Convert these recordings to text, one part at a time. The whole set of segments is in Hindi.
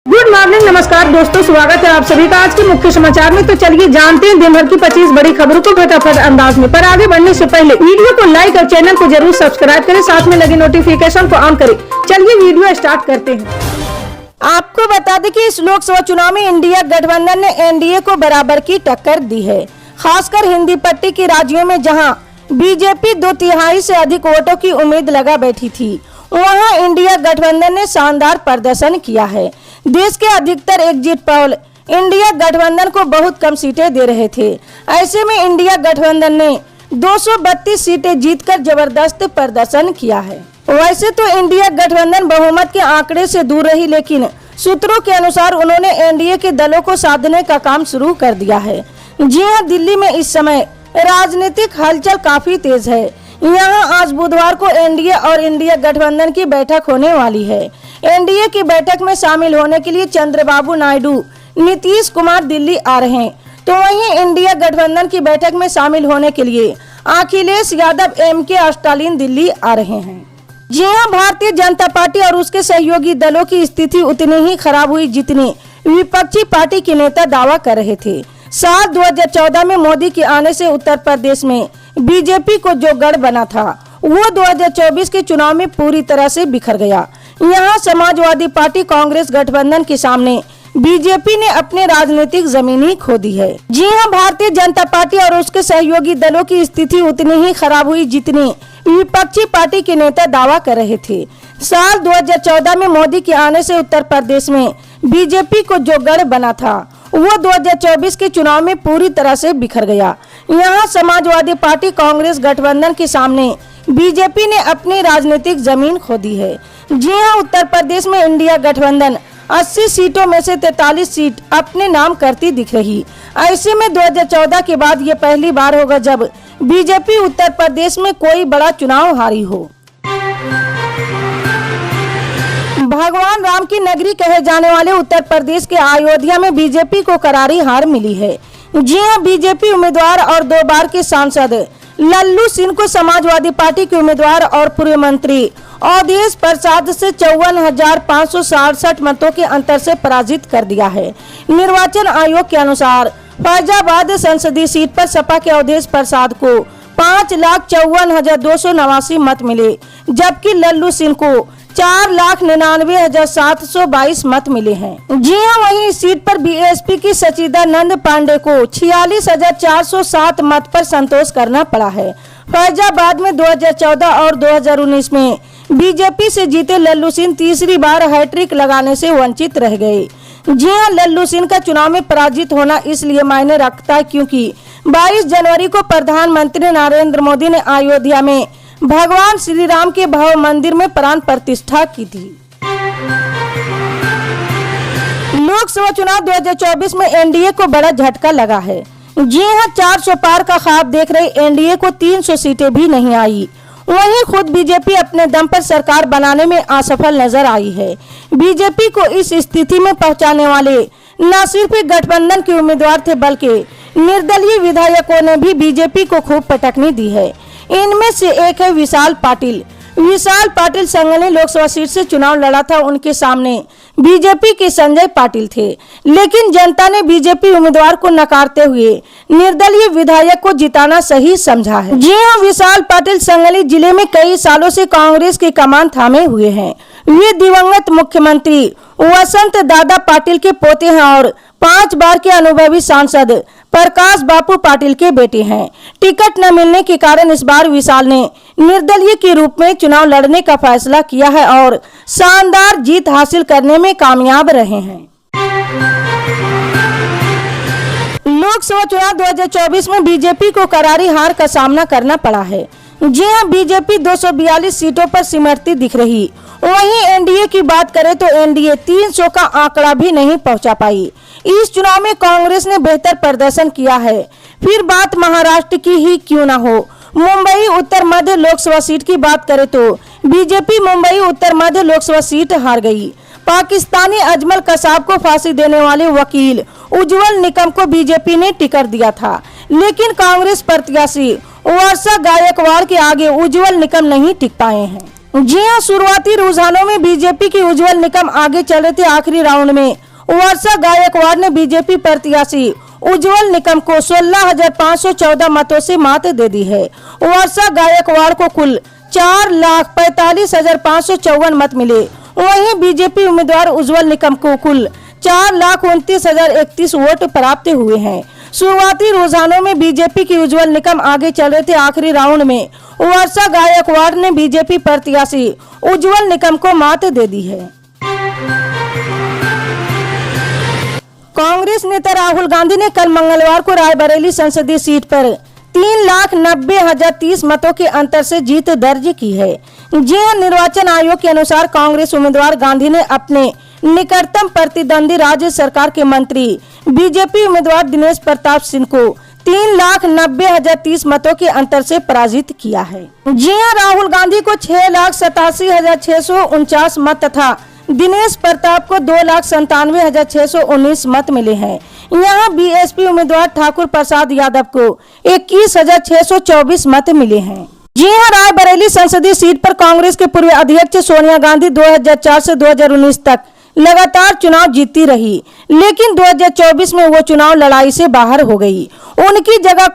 गुड मॉर्निंग, नमस्कार दोस्तों, स्वागत है आप सभी का आज के मुख्य समाचार में। तो चलिए जानते हैं दिन भर की 25 बड़ी खबरों को फटाफट अंदाज में। पर आगे बढ़ने से पहले वीडियो को लाइक और चैनल को जरूर सब्सक्राइब करें, साथ में लगे नोटिफिकेशन को ऑन करें। चलिए वीडियो स्टार्ट करते हैं। आपको बता दें कि इस लोकसभा चुनाव में इंडिया गठबंधन ने एनडीए को बराबर की टक्कर दी है। खासकर हिंदी पट्टी के राज्यों में जहां बीजेपी 2/3 से अधिक वोटों की उम्मीद लगा बैठी थी, वहां इंडिया गठबंधन ने शानदार प्रदर्शन किया है। देश के अधिकतर एग्जिट पोल इंडिया गठबंधन को बहुत कम सीटें दे रहे थे। ऐसे में इंडिया गठबंधन ने 232 सीटें जीतकर जबरदस्त प्रदर्शन किया है। वैसे तो इंडिया गठबंधन बहुमत के आंकड़े से दूर रही, लेकिन सूत्रों के अनुसार उन्होंने एनडीए के दलों को साधने का काम शुरू कर दिया है। जी हां, दिल्ली में इस समय राजनीतिक हलचल काफी तेज है। यहाँ आज बुधवार को एनडीए और इंडिया गठबंधन की बैठक होने वाली है। एनडीए की बैठक में शामिल होने के लिए चंद्रबाबू नायडू, नीतीश कुमार दिल्ली आ रहे हैं, तो वहीं इंडिया गठबंधन की बैठक में शामिल होने के लिए अखिलेश यादव, एमके स्टालिन दिल्ली आ रहे हैं। जी हां, भारतीय जनता पार्टी और उसके सहयोगी दलों की स्थिति उतनी ही खराब हुई जितनी विपक्षी पार्टी के नेता दावा कर रहे थे। साल 2014 में मोदी के आने से उत्तर प्रदेश में बीजेपी को जो गढ़ बना था, वो 2024 के चुनाव में पूरी तरह से बिखर गया। यहाँ समाजवादी पार्टी कांग्रेस गठबंधन के सामने बीजेपी ने अपने राजनीतिक जमीन ही खो दी है। जी हाँ, भारतीय जनता पार्टी और उसके सहयोगी दलों की स्थिति उतनी ही खराब हुई जितनी विपक्षी पार्टी के नेता दावा कर रहे थे। साल 2014 में मोदी के आने से उत्तर प्रदेश में बीजेपी को जो गढ़ बना था, वो 2024 के चुनाव में पूरी तरह से बिखर गया। यहाँ समाजवादी पार्टी कांग्रेस गठबंधन के सामने बीजेपी ने अपनी राजनीतिक जमीन खो दी है। जी हाँ, उत्तर प्रदेश में इंडिया गठबंधन 80 सीटों में से 43 सीट अपने नाम करती दिख रही। ऐसे में 2014 के बाद ये पहली बार होगा जब बीजेपी उत्तर प्रदेश में कोई बड़ा चुनाव हारी हो। भगवान राम की नगरी कहे जाने वाले उत्तर प्रदेश के अयोध्या में बीजेपी को करारी हार मिली है। जी हां, बीजेपी उम्मीदवार और 2 बार के सांसद लल्लू सिंह को समाजवादी पार्टी के उम्मीदवार और पूर्व मंत्री अवधेश प्रसाद से 54,567 मतों के अंतर से पराजित कर दिया है। निर्वाचन आयोग के अनुसार फैजाबाद संसदीय सीट पर सपा के अवधेश प्रसाद को 5,54,289 मत मिले, जबकि लल्लू सिंह को 4,99,722 मत मिले हैं। जी हां, वहीं इस सीट पर बीएसपी की सचिदानंद पांडे को 46,407 मत पर संतोष करना पड़ा है। फैजाबाद में 2014 और 2019 में बीजेपी से जीते लल्लू सिंह तीसरी बार हैट्रिक लगाने से वंचित रह गए। जी हां, लल्लू सिंह का चुनाव में पराजित होना इसलिए मायने रखता है क्योंकि 22 जनवरी को प्रधानमंत्री नरेंद्र मोदी ने अयोध्या में भगवान श्री राम के भव्य मंदिर में प्राण प्रतिष्ठा की थी। लोकसभा चुनाव 2024 में एनडीए को बड़ा झटका लगा है। जी हां, 400 पार का ख्वाब देख रहे एनडीए को 300 सीटें भी नहीं आई। वहीं खुद बीजेपी अपने दम पर सरकार बनाने में असफल नजर आई है। बीजेपी को इस स्थिति में पहुंचाने वाले न सिर्फ गठबंधन के उम्मीदवार थे, बल्कि निर्दलीय विधायकों ने भी बीजेपी को खूब पटकनी दी है। इनमें से एक है विशाल पाटिल। विशाल पाटिल संघ ने लोकसभा सीट से चुनाव लड़ा था। उनके सामने बीजेपी के संजय पाटिल थे, लेकिन जनता ने बीजेपी उम्मीदवार को नकारते हुए निर्दलीय विधायक को जिताना सही समझा है। जी हां, विशाल पाटिल संगली जिले में कई सालों से कांग्रेस की कमान थामे हुए हैं। वे दिवंगत मुख्यमंत्री वसंत दादा पाटिल के पोते हैं और 5 बार के अनुभवी सांसद प्रकाश बापू पाटिल के बेटे हैं। टिकट न मिलने के कारण इस बार विशाल ने निर्दलीय के रूप में चुनाव लड़ने का फैसला किया है और शानदार जीत हासिल करने में कामयाब रहे हैं। लोकसभा चुनाव 2024 में बीजेपी को करारी हार का सामना करना पड़ा है। जी हां, बीजेपी 242 सीटों पर सिमरती दिख रही। वहीं एनडीए की बात करें तो एनडीए 300 का आंकड़ा भी नहीं पहुंचा पाई। इस चुनाव में कांग्रेस ने बेहतर प्रदर्शन किया है। फिर बात महाराष्ट्र की ही क्यों ना हो, मुंबई उत्तर मध्य लोकसभा सीट की बात करें तो बीजेपी मुंबई उत्तर मध्य लोकसभा सीट हार गई। पाकिस्तानी अजमल कसाब को फांसी देने वाले वकील उज्जवल निकम को बीजेपी ने टिकट दिया था, लेकिन कांग्रेस प्रत्याशी वर्षा गायकवाड़ के आगे उज्जवल निकम नहीं टिक पाए हैं। जी हां, शुरुआती रुझानों में बीजेपी की उज्जवल निकम आगे चल रहे थे। आखिरी राउंड में वर्षा गायकवाड़ ने बीजेपी प्रत्याशी उज्जवल निकम को 16,514 मतों से मात दे दी है। वर्षा गायकवाड़ को कुल 4,45,554 मत मिले। वहीं बीजेपी उम्मीदवार उज्जवल निकम को कुल 4,29,031 वोट प्राप्त हुए हैं। शुरुआती रुझानों में बीजेपी की उज्जवल निकम आगे चल रहे थे। आखिरी राउंड में वर्षा गायकवाड़ ने बीजेपी प्रत्याशी उज्जवल निकम को मात दे दी है। कांग्रेस नेता राहुल गांधी ने कल मंगलवार को रायबरेली संसदीय सीट पर 3,90,030 मतों के अंतर से जीत दर्ज की है। जी हां, निर्वाचन आयोग के अनुसार कांग्रेस उम्मीदवार गांधी ने अपने निकटतम प्रतिद्वंदी राज्य सरकार के मंत्री बीजेपी उम्मीदवार दिनेश प्रताप सिंह को 3,90,030 मतों के अंतर से पराजित किया है। जी हां, राहुल गांधी को 6,87,649 मत तथा दिनेश प्रताप को 2,97,619 मत मिले हैं। यहाँ बीएसपी उम्मीदवार ठाकुर प्रसाद यादव को 21,624 मत मिले हैं। जी हां, रायबरेली संसदीय सीट पर कांग्रेस के पूर्व अध्यक्ष सोनिया गांधी 2004 से 2019 तक लगातार चुनाव जीतती रही, लेकिन 2024 में वो चुनाव लड़ाई से बाहर हो गई। उनकी जगह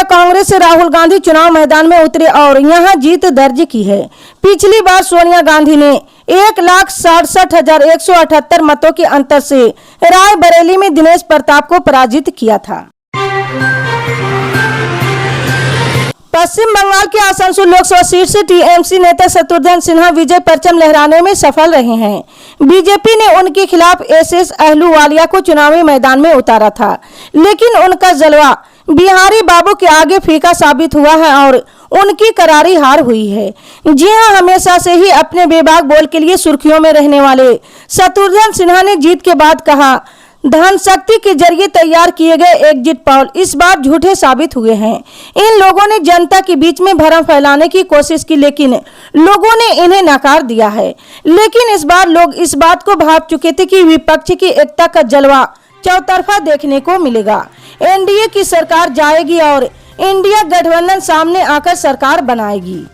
कांग्रेस से राहुल गांधी चुनाव मैदान में उतरे और यहां जीत दर्ज की है। पिछली बार सोनिया गांधी ने 1,67,178 मतों के अंतर से रायबरेली में दिनेश प्रताप को पराजित किया था। पश्चिम बंगाल के आसनसोल लोकसभा सीट से टीएमसी नेता शत्रुघ्न सिन्हा विजय परचम लहराने में सफल रहे हैं। बीजेपी ने उनके खिलाफ एसएस अहलूवालिया को चुनावी मैदान में उतारा था, लेकिन उनका जलवा बिहारी बाबू के आगे फीका साबित हुआ है और उनकी करारी हार हुई है। जी हां, हमेशा से ही अपने बेबाक बोल के लिए सुर्खियों में रहने वाले शत्रुघ्न सिन्हा ने जीत के बाद कहा, धन शक्ति के जरिए तैयार किए गए एग्जिट पोल इस बार झूठे साबित हुए हैं। इन लोगों ने जनता के बीच में भ्रम फैलाने की कोशिश की, लेकिन लोगों ने इन्हें नकार दिया है। लेकिन इस बार लोग इस बात को भाप चुके थे कि विपक्ष की एकता का जलवा चौतरफा देखने को मिलेगा। एनडीए की सरकार जाएगी और इंडिया गठबंधन सामने आकर सरकार बनाएगी।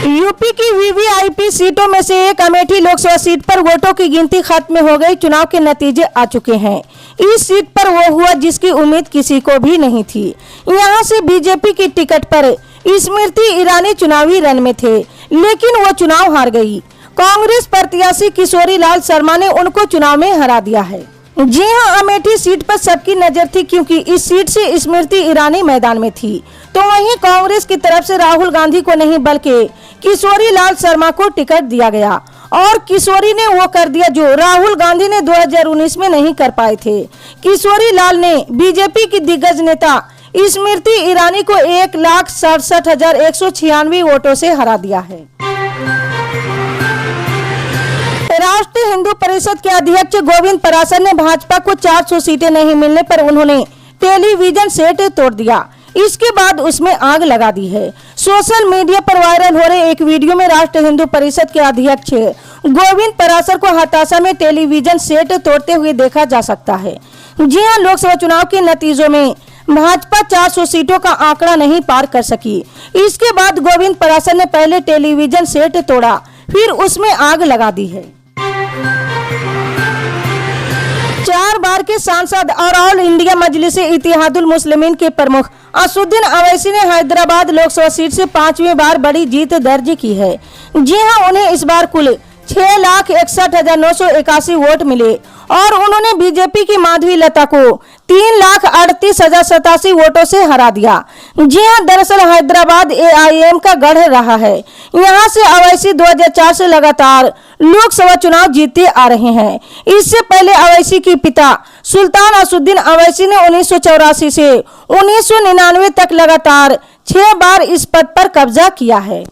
यूपी की वीवीआईपी सीटों में से एक अमेठी लोकसभा सीट पर वोटों की गिनती खत्म हो गई। चुनाव के नतीजे आ चुके हैं। इस सीट पर वो हुआ जिसकी उम्मीद किसी को भी नहीं थी। यहां से बीजेपी की टिकट पर स्मृति ईरानी चुनावी रण में थे, लेकिन वो चुनाव हार गई। कांग्रेस प्रत्याशी किशोरी लाल शर्मा ने उनको चुनाव में हरा दिया है। जी हां, अमेठी सीट पर सबकी नजर थी क्योंकि इस सीट से स्मृति ईरानी मैदान में थी। तो वहीं कांग्रेस की तरफ से राहुल गांधी को नहीं बल्कि किशोरी लाल शर्मा को टिकट दिया गया और किशोरी ने वो कर दिया जो राहुल गांधी ने 2019 में नहीं कर पाए थे। किशोरी लाल ने बीजेपी की दिग्गज नेता स्मृति ईरानी को 1,67,196 वोटों से हरा दिया है। राष्ट्रीय हिंदू परिषद के अध्यक्ष गोविंद पराशर ने भाजपा को 400 सीटें नहीं मिलने पर उन्होंने टेलीविजन सेट तोड़ दिया। इसके बाद उसमें आग लगा दी है। सोशल मीडिया पर वायरल हो रहे एक वीडियो में राष्ट्रीय हिंदू परिषद के अध्यक्ष गोविंद पराशर को हताशा में टेलीविजन सेट तोड़ते हुए देखा जा सकता है। जी हां, लोकसभा चुनाव के नतीजों में भाजपा 400 सीटों का आंकड़ा नहीं पार कर सकी। इसके बाद गोविंद पराशर ने पहले टेलीविजन सेट तोड़ा, फिर उसमें आग लगा दी है। 4 बार के सांसद और ऑल इंडिया मजलिस इत्तेहादुल मुस्लिमीन के प्रमुख असुद्दीन अवैसी ने हैदराबाद लोकसभा सीट से 5वीं बार बड़ी जीत दर्ज की है। जी हां, उन्हें इस बार कुल 6,61,981 वोट मिले और उन्होंने बीजेपी की माधवी लता को 3,38,087 वोटों से हरा दिया। जी हां, दरअसल हैदराबाद एआईएम का गढ़ रहा है। यहां से अवैसी 2004 से लगातार लोकसभा चुनाव जीतते आ रहे हैं। इससे पहले अवैसी के पिता सुल्तान असुद्दीन अवैसी ने 1984 से 1999 तक लगातार 6 बार इस पद पर कब्जा किया है।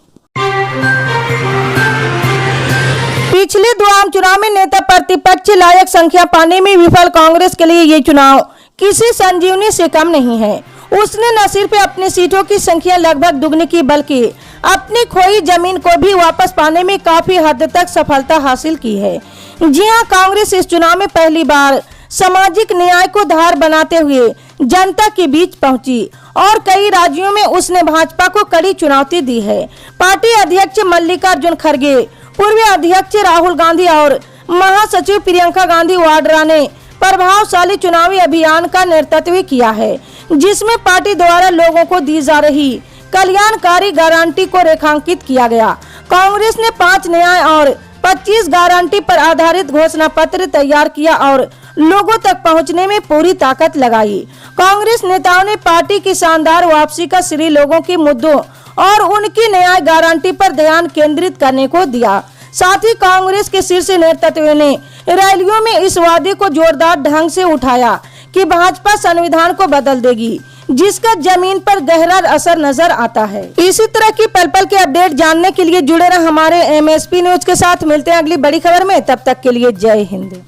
पिछले 2 आम चुनाव में नेता प्रतिपक्ष लायक संख्या पाने में विफल कांग्रेस के लिए ये चुनाव किसी संजीवनी से कम नहीं है। उसने न सिर्फ अपनी सीटों की संख्या लगभग दुगनी की बल्कि अपनी खोई जमीन को भी वापस पाने में काफी हद तक सफलता हासिल की है। जी हां, कांग्रेस इस चुनाव में पहली बार सामाजिक न्याय को धार बनाते हुए जनता के बीच पहुंची और कई राज्यों में उसने भाजपा को कड़ी चुनौती दी है। पार्टी अध्यक्ष मल्लिकार्जुन खड़गे, पूर्व अध्यक्ष राहुल गांधी और महासचिव प्रियंका गांधी वाड्रा ने प्रभावशाली चुनावी अभियान का नेतृत्व किया है, जिसमें पार्टी द्वारा लोगों को दी जा रही कल्याणकारी गारंटी को रेखांकित किया गया। कांग्रेस ने 5 न्याय और 25 गारंटी पर आधारित घोषणा पत्र तैयार किया और लोगों तक पहुंचने में पूरी ताकत लगाई। कांग्रेस नेताओं ने पार्टी की शानदार वापसी का श्रेय लोगों के मुद्दों और उनकी न्याय गारंटी पर ध्यान केंद्रित करने को दिया। साथ ही कांग्रेस के शीर्ष नेतृत्व ने रैलियों में इस वादे को जोरदार ढंग से उठाया कि भाजपा संविधान को बदल देगी, जिसका जमीन पर गहरा असर नजर आता है। इसी तरह की पल पल के अपडेट जानने के लिए जुड़े रहे हमारे MSP न्यूज के साथ। मिलते हैं अगली बड़ी खबर में, तब तक के लिए जय हिंद।